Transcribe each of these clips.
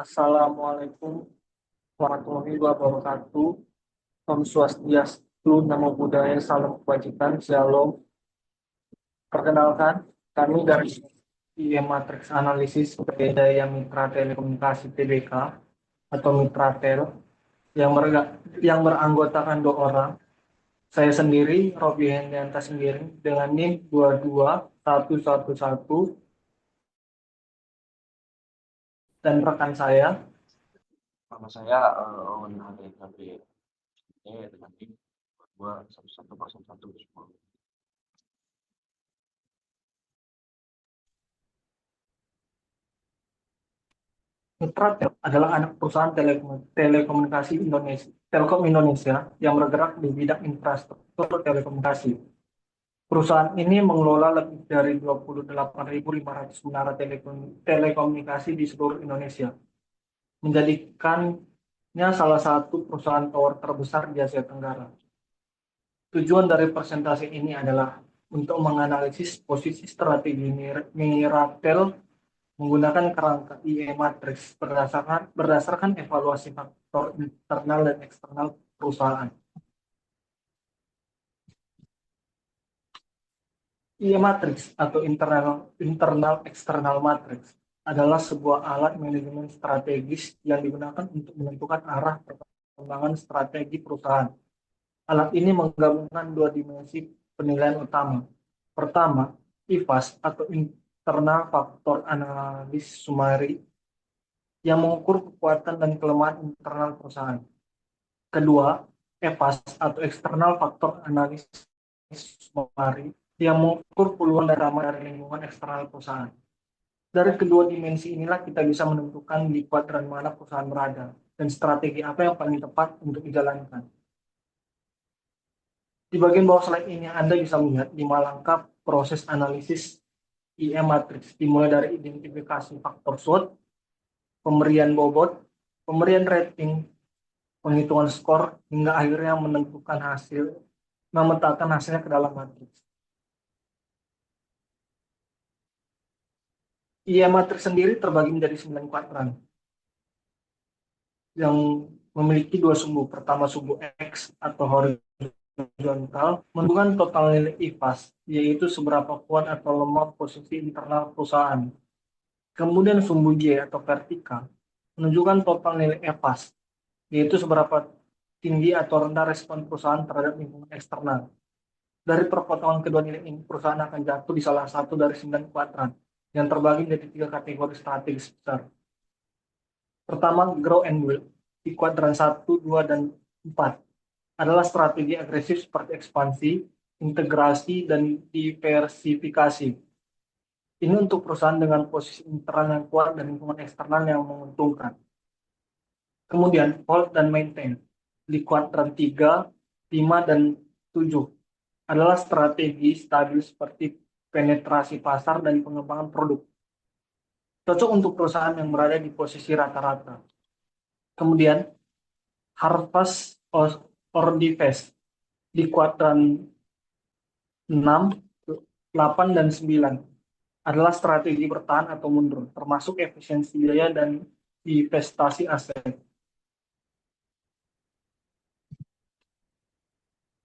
Assalamualaikum warahmatullahi wabarakatuh. Om Swastiastu, Namo Buddhaya, Salam Kebajikan, Shalom. Perkenalkan, kami dari IM Matrix Analisis Daya Mitra Telekomunikasi TBK atau Mitra Tel yang beranggotakan 2 orang. Saya sendiri, Robi Hendianta sendiri, dengan NIM 22111 dan rekan saya. Nama saya Owen Andre Gabriel. Ini dengan tim 21101. Mitratel adalah anak perusahaan telekomunikasi Indonesia, Telkom Indonesia yang bergerak di bidang infrastruktur telekomunikasi. Perusahaan ini mengelola lebih dari 28.500 menara telekomunikasi di seluruh Indonesia, menjadikannya salah satu perusahaan tower terbesar di Asia Tenggara. Tujuan dari presentasi ini adalah untuk menganalisis posisi strategi Miratel menggunakan kerangka IE Matrix berdasarkan evaluasi faktor internal dan eksternal perusahaan. IE Matrix atau internal external matrix adalah sebuah alat manajemen strategis yang digunakan untuk menentukan arah perkembangan strategi perusahaan. Alat ini menggabungkan 2 dimensi penilaian utama. Pertama, IFAS atau Internal Factor Analysis Summary yang mengukur kekuatan dan kelemahan internal perusahaan. Kedua, EFAS atau External Factor Analysis Summary yang mengukur peluang dan ramah dari lingkungan eksternal perusahaan. Dari kedua dimensi inilah kita bisa menentukan di kuadran mana perusahaan berada dan strategi apa yang paling tepat untuk dijalankan. Di bagian bawah slide ini Anda bisa melihat 5 langkah proses analisis IE Matrix, dimulai dari identifikasi faktor SWOT, pemberian bobot, pemberian rating, penghitungan skor, hingga akhirnya memetakan hasilnya ke dalam matriks. IE Matrix sendiri terbagi menjadi 9 kuadran yang memiliki 2 sumbu. Pertama, sumbu X atau horizontal menentukan total nilai IFAS, yaitu seberapa kuat atau lemah posisi internal perusahaan. Kemudian sumbu Y atau vertikal menunjukkan total nilai EFAS, yaitu seberapa tinggi atau rendah respon perusahaan terhadap lingkungan eksternal. Dari perpotongan kedua nilai ini, perusahaan akan jatuh di salah satu dari 9 kuadran yang terbagi menjadi 3 kategori strategis besar. Pertama, grow and build di kuadran 1, 2, dan 4 adalah strategi agresif seperti ekspansi, integrasi, dan diversifikasi. Ini untuk perusahaan dengan posisi internal yang kuat dan lingkungan eksternal yang menguntungkan. Kemudian, hold dan maintain di kuadran 3, 5, dan 7 adalah strategi stabil seperti penetrasi pasar dan pengembangan produk. Cocok untuk perusahaan yang berada di posisi rata-rata. Kemudian, harvest or divest di kuadran 6, 8, dan 9 adalah strategi bertahan atau mundur, termasuk efisiensi biaya dan investasi aset.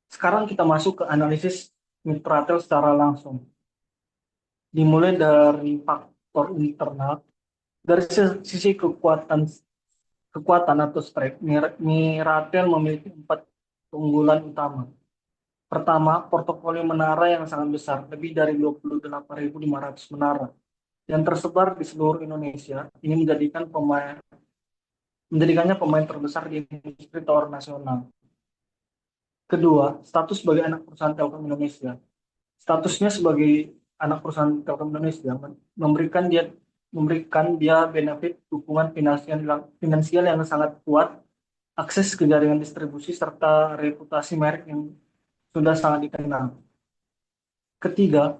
Sekarang kita masuk ke analisis Mitratel secara langsung. Dimulai dari faktor internal, dari sisi kekuatan atau strength, Miratel memiliki 4 keunggulan utama. Pertama, portofolio menara yang sangat besar, lebih dari 28.500 menara yang tersebar di seluruh Indonesia. Ini menjadikannya pemain terbesar di industri tower nasional. Kedua, status sebagai anak perusahaan Telkom Indonesia. Statusnya sebagai anak perusahaan Telkom Indonesia memberikan dia benefit dukungan finansial yang sangat kuat, akses ke jaringan distribusi, serta reputasi merek yang sudah sangat dikenal. Ketiga,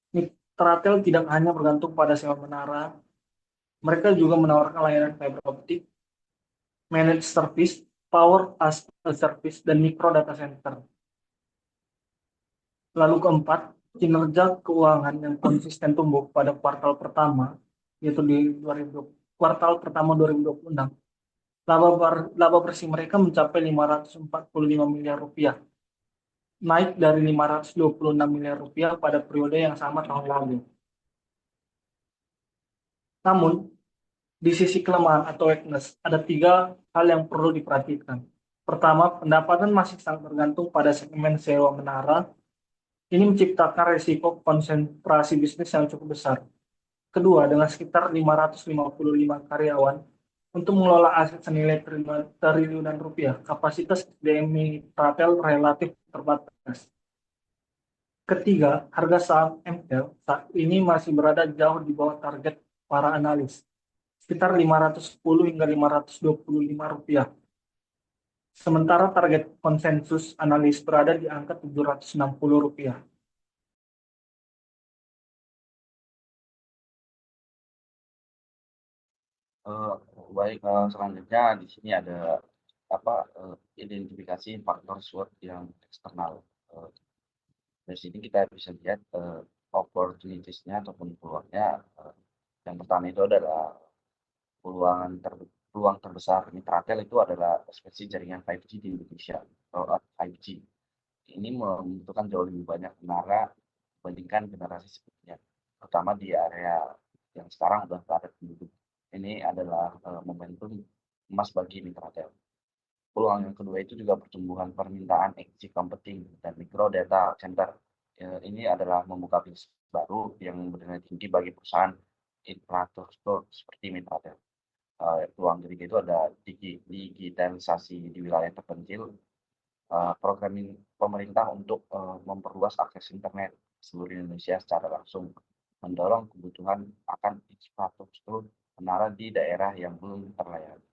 Mitratel tidak hanya bergantung pada sewa menara, mereka juga menawarkan layanan fiber optik, managed service, power as a service, dan micro data center. Lalu keempat, kinerja keuangan yang konsisten tumbuh pada kuartal pertama, yaitu di kuartal pertama 2026. Laba bersih mereka mencapai 545 miliar rupiah, naik dari 526 miliar rupiah pada periode yang sama tahun lalu. Namun, di sisi kelemahan atau weakness, ada tiga hal yang perlu diperhatikan. Pertama, pendapatan masih sangat tergantung pada segmen sewa menara. Ini menciptakan risiko konsentrasi bisnis yang cukup besar. Kedua, dengan sekitar 555 karyawan, untuk mengelola aset senilai triliunan rupiah, kapasitas SDM Pratel relatif terbatas. Ketiga, harga saham MTEL saat ini masih berada jauh di bawah target para analis, sekitar 510 hingga 525 rupiah. Sementara target konsensus analis berada di angka 760 rupiah. Eh, Baik, selanjutnya di sini ada apa identifikasi faktor SWOT yang eksternal. Eh, dari sini kita bisa lihat opportunities-nya ataupun peluangnya. Yang pertama itu adalah peluang terbesar Mitratel itu adalah ekspansi jaringan 5G di Indonesia atau 5G. Ini membutuhkan jauh lebih banyak menara dibandingkan generasi sebelumnya, terutama di area yang sekarang sudah padat penduduk. Ini adalah momentum emas bagi Mitratel. Peluang yang kedua itu juga pertumbuhan permintaan edge computing dan micro data center. Ini adalah membuka bisnis baru yang bernilai tinggi bagi perusahaan infrastruktur seperti Mitratel. Peluang ketiga itu ada digitalisasi di wilayah terpencil, program pemerintah untuk memperluas akses internet seluruh Indonesia secara langsung, mendorong kebutuhan akan infrastruktur menara di daerah yang belum terlayani.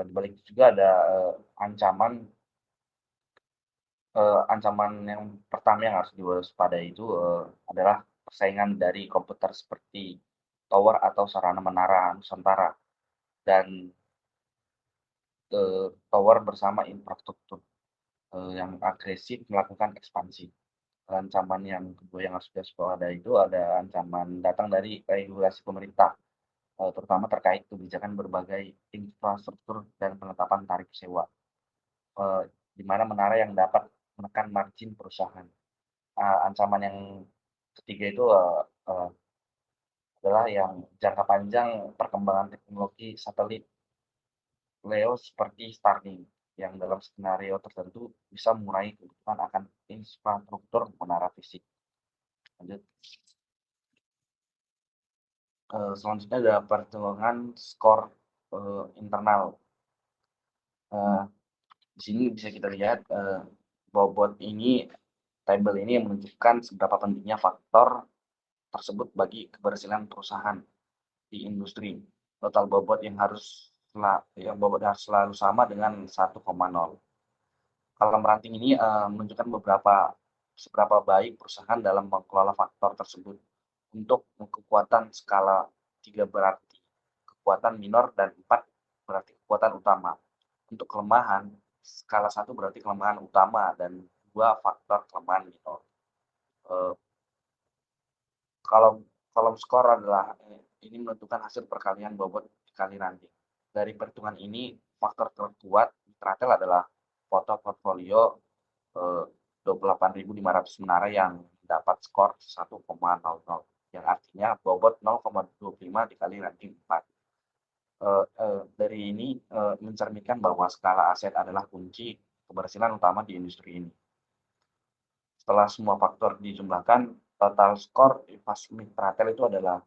Di balik itu juga ada ancaman yang pertama yang harus diwaspadai itu adalah persaingan dari komputer seperti tower atau sarana menara Nusantara dan tower bersama infrastruktur yang agresif melakukan ekspansi. Ancaman yang kedua yang harus diwaspadai itu ada ancaman datang dari regulasi pemerintah, terutama terkait kebijakan berbagai infrastruktur dan penetapan tarif sewa, di mana menara yang dapat menekan margin perusahaan. Ancaman yang ketiga itu adalah yang jangka panjang, perkembangan teknologi satelit LEO seperti Starlink yang dalam skenario tertentu bisa mengurangi kebutuhan akan infrastruktur menara fisik. Lanjut. Selanjutnya ada perhitungan skor internal. Di sini bisa kita lihat bobot ini, tabel ini yang menunjukkan seberapa pentingnya faktor tersebut bagi keberhasilan perusahaan di industri. Total bobot yang harus selalu sama dengan 1,0. Kolom ranting ini menunjukkan seberapa baik perusahaan dalam mengelola faktor tersebut. Untuk kekuatan skala 3 berarti kekuatan minor dan 4 berarti kekuatan utama. Untuk kelemahan, skala 1 berarti kelemahan utama dan 2 faktor kelemahan minor. Kalau kolom skor adalah ini menentukan hasil perkalian bobot dikali ranting. Dari perhitungan ini, faktor terkuat Mitratel adalah foto portfolio 28.500 menara yang dapat skor 1,00, yang artinya bobot 0,25 dikali ranting 4. Dari ini mencerminkan bahwa skala aset adalah kunci keberhasilan utama di industri ini. Setelah semua faktor dijumlahkan, total skor IPAS Mitratel itu adalah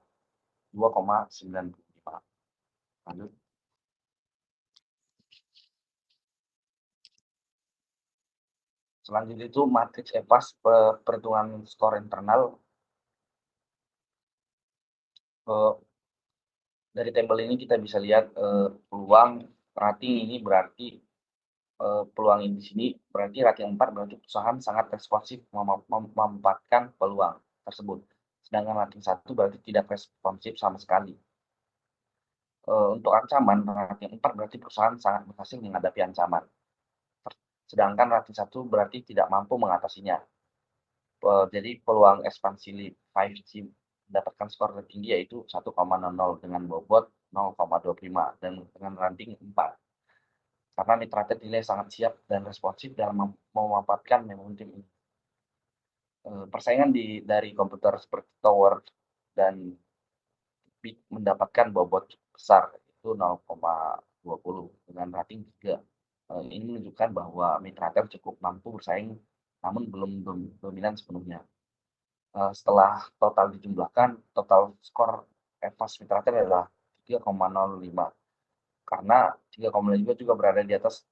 2,95. Lanjut. Selanjutnya itu matriks EPAS perhitungan skor internal. Dari tabel ini kita bisa lihat peluang rating ini berarti peluang ini di sini berarti rating 4 berarti perusahaan sangat responsif memanfaatkan peluang tersebut. Sedangkan rating 1 berarti tidak responsif sama sekali. Untuk ancaman, rating 4 berarti perusahaan sangat berhasil menghadapi ancaman. Sedangkan rating 1 berarti tidak mampu mengatasinya. Jadi peluang ekspansi 5G mendapatkan skor tertinggi yaitu 1,00 dengan bobot 0,25 dan dengan ranting 4. Karena Mitratel dinilai sangat siap dan responsif dalam memanfaatkan momentum ini. Persaingan dari komputer seperti Tower dan Big mendapatkan bobot besar itu 0,20 dengan rating 3. Ini menunjukkan bahwa Mitratel cukup mampu bersaing namun belum dominan sepenuhnya. Setelah total dijumlahkan, total skor EVAS Mitratel adalah 3,05. Karena 3,5 juga berada di atas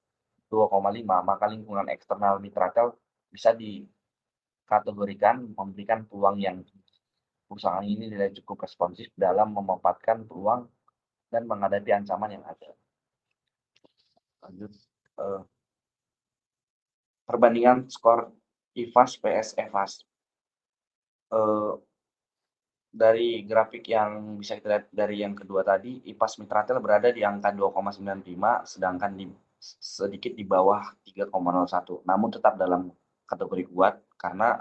2,5, maka lingkungan eksternal Mitratel bisa dikategorikan memberikan peluang yang tinggi. Perusahaan ini dinilai cukup responsif dalam memanfaatkan peluang dan menghadapi ancaman yang ada. Lanjut, perbandingan skor IVAS vs EVAS. Dari grafik yang bisa kita lihat dari yang kedua tadi, IVAS Mitratel berada di angka 2,95, sedangkan sedikit di bawah 3,01. Namun tetap dalam kategori kuat karena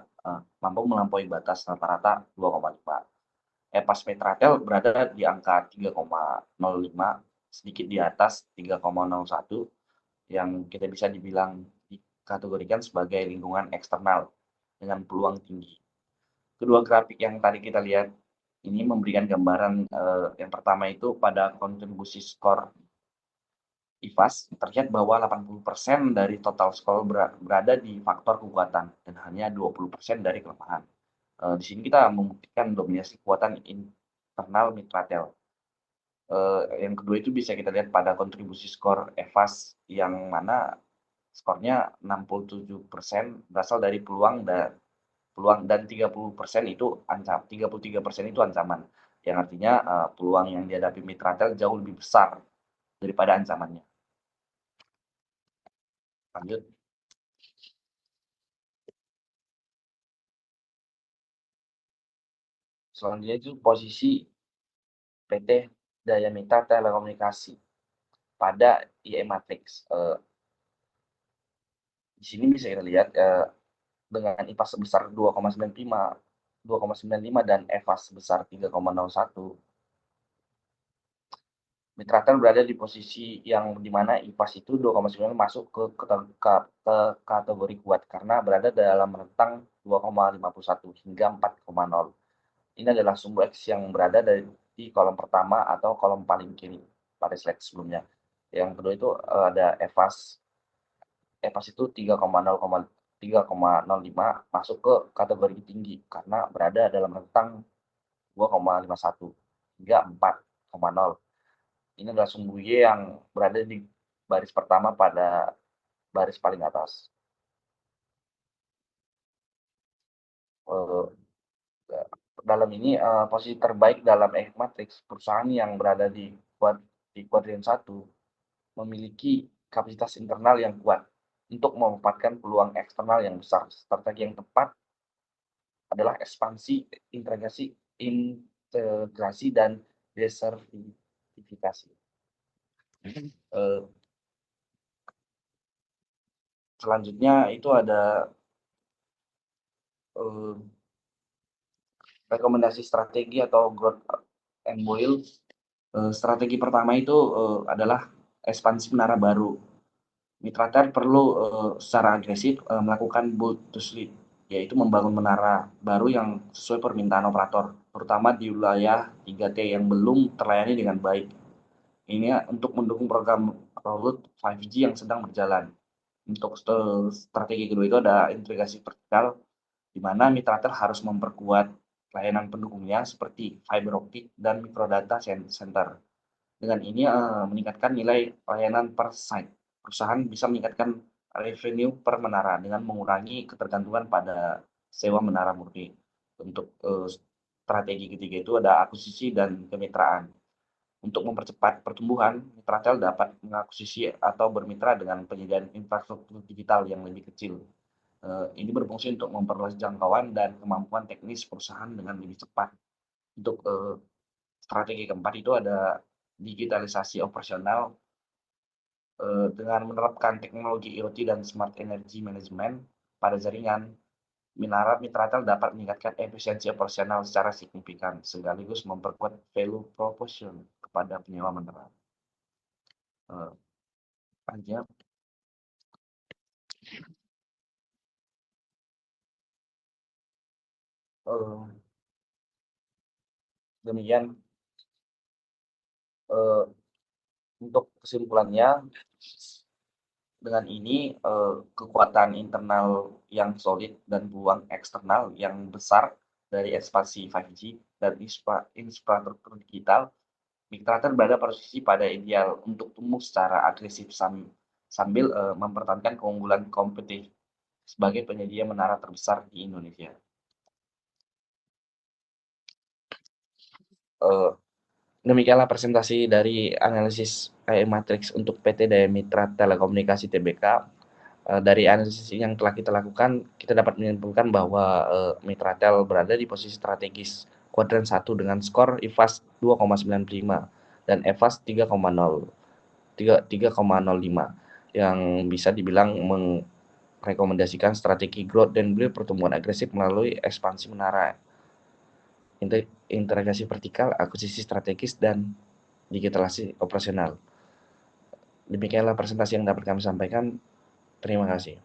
mampu melampaui batas rata-rata 2,5. EVAS Mitratel berada di angka 3,05, sedikit di atas 3,01, yang kita bisa dibilang dikategorikan sebagai lingkungan eksternal dengan peluang tinggi. Kedua grafik yang tadi kita lihat ini memberikan gambaran yang pertama itu pada kontribusi skor IVAS, terlihat bahwa 80% dari total skor berada di faktor kekuatan dan hanya 20% dari kelemahan. Di sini kita membuktikan dominasi kekuatan internal Mitratel. Yang kedua itu bisa kita lihat pada kontribusi skor EVAS yang mana skornya 67% berasal dari peluang dan 30% itu 33% itu ancaman. Yang artinya peluang yang dihadapi Mitratel jauh lebih besar daripada ancamannya. Lanjut. Selanjutnya itu posisi PT Daya Mitra Telekomunikasi pada IE Matrix. Di sini bisa kita lihat dengan IPAS sebesar 2,95 dan EVAS sebesar 3,01, Mitratel berada di posisi yang dimana IPAS itu 2,9 masuk ke kategori kuat karena berada dalam rentang 2,51 hingga 4,0. Ini adalah sumbu X yang berada di kolom pertama atau kolom paling kiri pada slide sebelumnya. Yang kedua itu ada EVAS. EVAS itu 3,05 masuk ke kategori tinggi karena berada dalam rentang 2,51 hingga 4,0. Ini adalah sumbu Y yang berada di baris pertama pada baris paling atas. Dalam ini posisi terbaik dalam matrix perusahaan yang berada di kuadran 1 memiliki kapasitas internal yang kuat untuk memanfaatkan peluang eksternal yang besar. Strategi yang tepat adalah ekspansi, integrasi dan desertifikasi. Selanjutnya itu ada rekomendasi strategi atau growth and build. Strategi pertama itu adalah ekspansi menara baru. Mitratel perlu secara agresif melakukan build to suit, yaitu membangun menara baru yang sesuai permintaan operator, terutama di wilayah 3T yang belum terlayani dengan baik. Ini untuk mendukung program rollout 5G yang sedang berjalan. Untuk strategi kedua itu ada integrasi vertikal, di mana Mitratel harus memperkuat layanan pendukungnya seperti fiber optic dan microdata center. Dengan ini meningkatkan nilai layanan per site. Perusahaan bisa meningkatkan revenue per menara dengan mengurangi ketergantungan pada sewa menara murni. Untuk strategi ketiga itu ada akuisisi dan kemitraan. Untuk mempercepat pertumbuhan, Mitratel dapat mengakuisisi atau bermitra dengan penyediaan infrastruktur digital yang lebih kecil. Ini berfungsi untuk memperluas jangkauan dan kemampuan teknis perusahaan dengan lebih cepat. Untuk strategi keempat itu ada digitalisasi operasional dengan menerapkan teknologi IoT dan smart energy management pada jaringan. Mitratel dapat meningkatkan efisiensi operasional secara signifikan, sekaligus memperkuat value proposition kepada penyewa menara. Lanjut. Demikian untuk kesimpulannya, dengan ini kekuatan internal yang solid dan peluang eksternal yang besar dari ekspansi 5G dan infrastruktur digital, Mictratel berada posisi pada ideal untuk tumbuh secara agresif sambil mempertahankan keunggulan kompetitif sebagai penyedia menara terbesar di Indonesia. Demikianlah presentasi dari analisis matriks untuk PT Daya Mitra Telekomunikasi Tbk. Dari analisis yang telah kita lakukan, kita dapat menyimpulkan bahwa Mitratel berada di posisi strategis kuadran 1 dengan skor IFAS 2,95 dan EVAS 3,05 yang bisa dibilang merekomendasikan strategi growth dan beli pertumbuhan agresif melalui ekspansi menara, integrasi vertikal, akuisisi strategis, dan digitalisasi operasional. Demikianlah presentasi yang dapat kami sampaikan. Terima kasih.